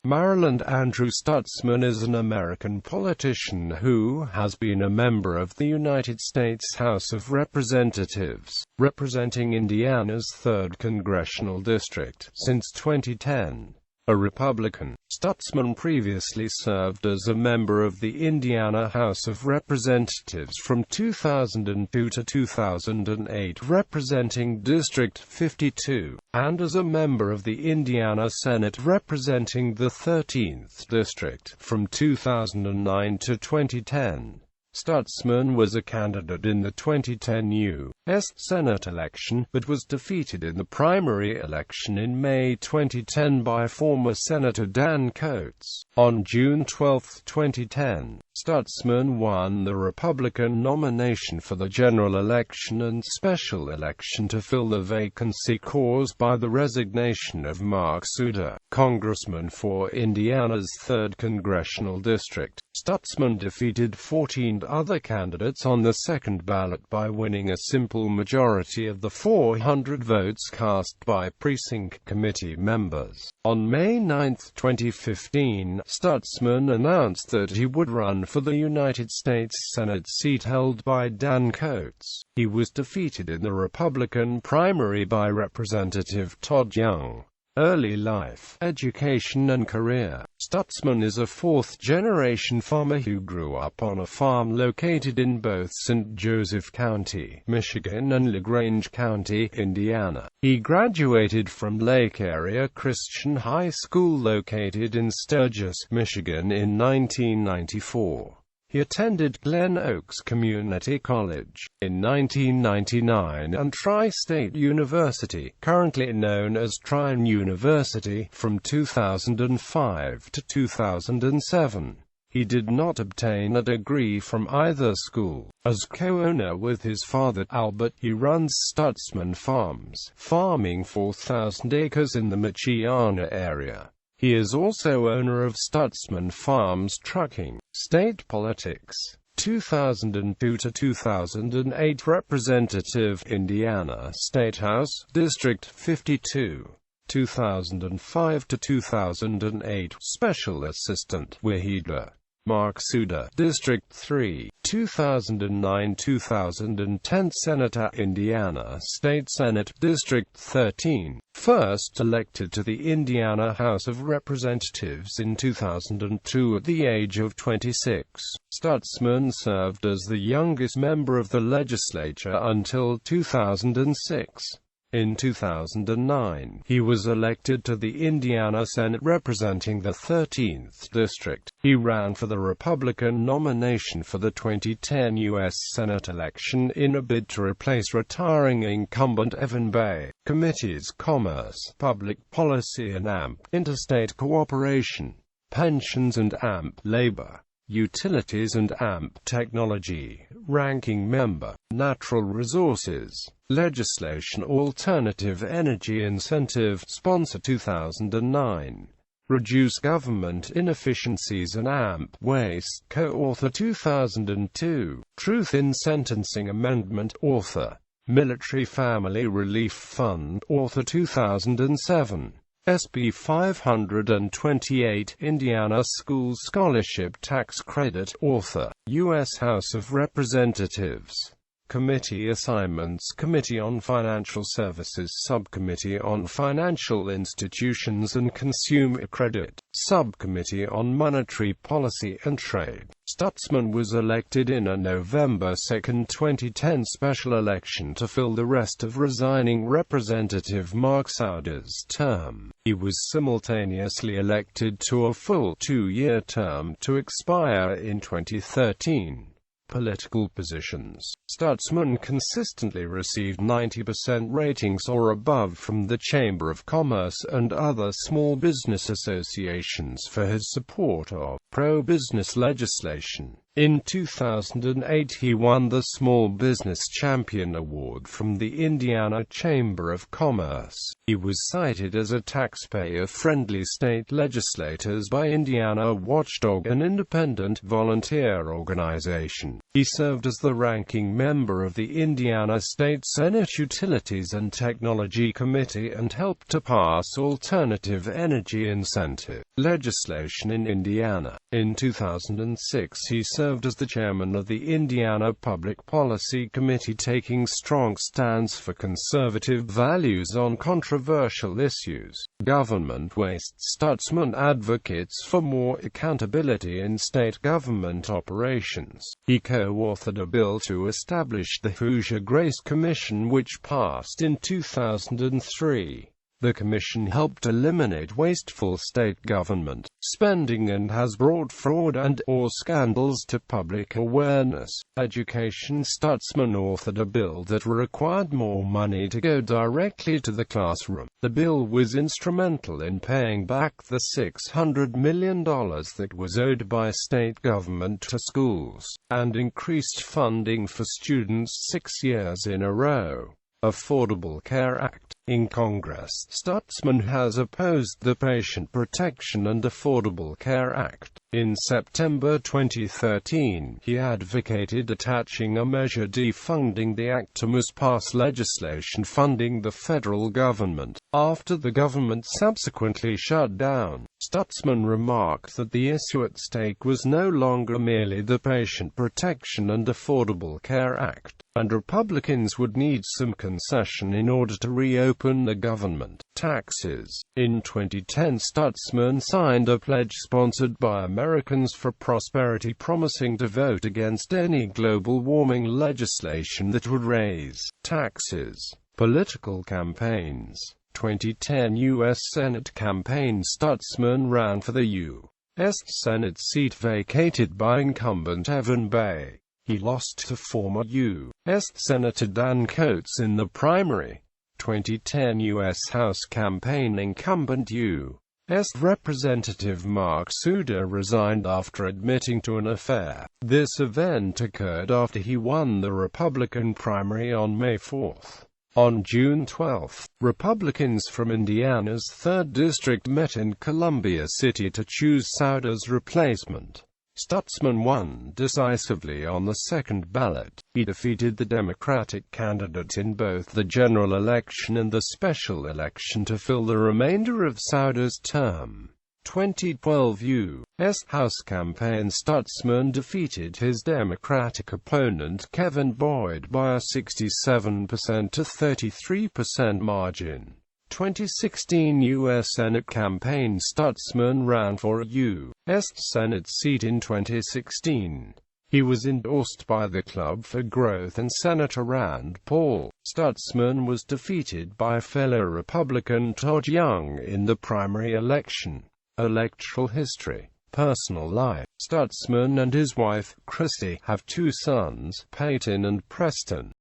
Marlin Andrew Stutzman is an American politician who has been a member of the United States House of Representatives, representing Indiana's 3rd congressional district, since 2010. A Republican, Stutzman previously served as a member of the Indiana House of Representatives from 2002 to 2008 representing District 52, and as a member of the Indiana Senate representing the 13th District from 2009 to 2010. Stutzman was a candidate in the 2010 U.S. Senate election, but was defeated in the primary election in May 2010 by former Senator Dan Coats. On June 12, 2010, Stutzman won the Republican nomination for the general election and special election to fill the vacancy caused by the resignation of Mark Souder, congressman for Indiana's 3rd congressional district. Stutzman defeated 14 other candidates on the second ballot by winning a simple majority of the 400 votes cast by precinct committee members. On May 9, 2015, Stutzman announced that he would run for the United States Senate seat held by Dan Coats. He was defeated in the Republican primary by Representative Todd Young. Early life, education and career. Stutzman is a fourth-generation farmer who grew up on a farm located in both St. Joseph County, Michigan and LaGrange County, Indiana. He graduated from Lake Area Christian High School located in Sturgis, Michigan in 1994. He attended Glen Oaks Community College in 1999 and Tri-State University, currently known as Trine University, from 2005 to 2007. He did not obtain a degree from either school. As co-owner with his father, Albert, he runs Stutzman Farms, farming 4,000 acres in the Michiana area. He is also owner of Stutzman Farms Trucking. State politics. 2002 to 2008 Representative, Indiana State House, District 52. 2005 to 2008 Special Assistant, WIHIDA. Mark Souder, District 3, 2009-2010 Senator, Indiana State Senate, District 13, first elected to the Indiana House of Representatives in 2002 at the age of 26. Stutzman served as the youngest member of the legislature until 2006. In 2009, he was elected to the Indiana Senate representing the 13th District. He ran for the Republican nomination for the 2010 U.S. Senate election in a bid to replace retiring incumbent Evan Bay. Committees: Commerce, Public Policy and AMP, Interstate Cooperation, Pensions and AMP, Labor, Utilities and AMP, Technology. Ranking Member, Natural Resources, Legislation, Alternative Energy Incentive, Sponsor 2009. Reduce Government Inefficiencies and AMP, Waste, Co-author 2002. Truth in Sentencing Amendment, Author. Military Family Relief Fund, Author 2007. SB 528, Indiana School Scholarship Tax Credit, Author. U.S. House of Representatives. Committee Assignments: Committee on Financial Services, Subcommittee on Financial Institutions and Consumer Credit, Subcommittee on Monetary Policy and Trade. Stutzman was elected in a November 2, 2010 special election to fill the rest of resigning Representative Mark Souder's term. He was simultaneously elected to a full 2-year term to expire in 2013. Political positions. Stutzman consistently received 90% ratings or above from the Chamber of Commerce and other small business associations for his support of pro-business legislation. In 2008 he won the Small Business Champion Award from the Indiana Chamber of Commerce. He was cited as a taxpayer-friendly state legislator by Indiana Watchdog, an independent volunteer organization. He served as the ranking member of the Indiana State Senate Utilities and Technology Committee and helped to pass alternative energy incentive legislation in Indiana. In 2006, he served as the chairman of the Indiana Public Policy Committee, taking strong stands for conservative values on controversial issues. Government waste. Stutzman advocates for more accountability in state government operations. He co-authored a bill to establish the Hoosier Grace Commission, which passed in 2003. The commission helped eliminate wasteful state government spending and has brought fraud and/or scandals to public awareness. Education. Stutzman authored a bill that required more money to go directly to the classroom. The bill was instrumental in paying back the $600 million that was owed by state government to schools, and increased funding for students 6 years in a row. Affordable Care Act. In Congress, Stutzman has opposed the Patient Protection and Affordable Care Act. In September 2013, he advocated attaching a measure defunding the act to must pass legislation funding the federal government, after the government subsequently shut down. Stutzman remarked that the issue at stake was no longer merely the Patient Protection and Affordable Care Act, and Republicans would need some concession in order to reopen the government. Taxes. In 2010, Stutzman signed a pledge sponsored by Americans for Prosperity, promising to vote against any global warming legislation that would raise taxes. Political campaigns. 2010 U.S. Senate campaign. Stutzman ran for the U.S. Senate seat vacated by incumbent Evan Bayh. He lost to former U.S. Senator Dan Coats in the primary. 2010 U.S. House campaign. Incumbent U.S. Representative Mark Suda resigned after admitting to an affair. This event occurred after he won the Republican primary on May 4. On June 12, Republicans from Indiana's 3rd District met in Columbia City to choose Suda's replacement. Stutzman won decisively on the second ballot. He defeated the Democratic candidate in both the general election and the special election to fill the remainder of Suda's term. 2012 U.S. House campaign. Stutzman defeated his Democratic opponent Kevin Boyd by a 67% to 33% margin. 2016 U.S. Senate campaign. Stutzman ran for a U.S. Senate seat in 2016. He was endorsed by the Club for Growth and Senator Rand Paul. Stutzman was defeated by fellow Republican Todd Young in the primary election. Electoral history. Personal life. Stutzman and his wife, Christy, have 2 sons, Peyton and Preston.